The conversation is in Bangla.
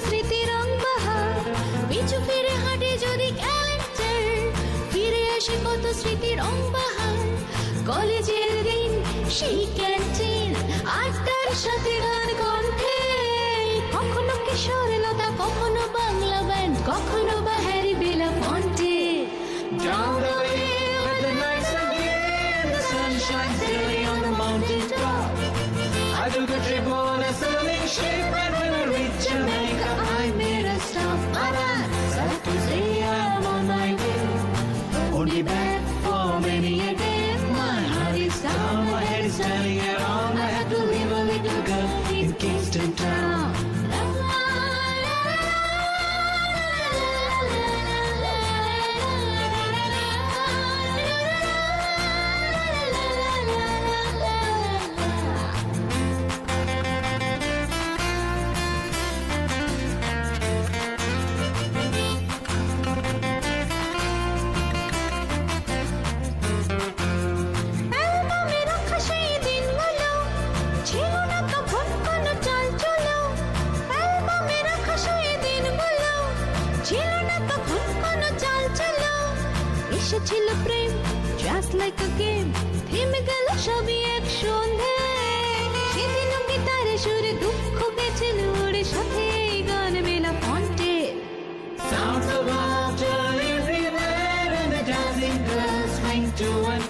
স্মৃতি রং বাহার, পিছু ফিরে হাঁটে যদি ক্যালেন্ডার, ফিরে আসে কত স্মৃতি রং বাহার। কলেজের দিন সেই ক্যান্টিন, আড্ডার সাথে গান কণ্ঠে, কখনো কিশোরলতা, কখনো বাংলা ব্যান্ড, কখনো বা Harry বেলাফন্টে। Down the way where the nights are clear, the sun shines daily on the mountain top. I took a trip on a sailing ship, and when I reached Jamaica, I made a stop. But I'm sad to say I'm on my way, only back for many a day. My heart is down, my head is turning around. I had to leave a little girl in Kingston town. অ্যালবামে রাখা সেই দিনগুলো ছিল না তখন কোনো চালচলো, অ্যালবামে রাখা সেই দিনগুলো ছিল না তখন কোনো চালচলো। এসেছিল প্রেম just like a game, থেমে গেল সবই এক সন্ধে। সেদিনও গিটারে সুরে দুঃখ গেছিল ওরে, সাথে এই গান বেলাফন্টে। Sounds of laughter everywhere, and the dancing girls swing to and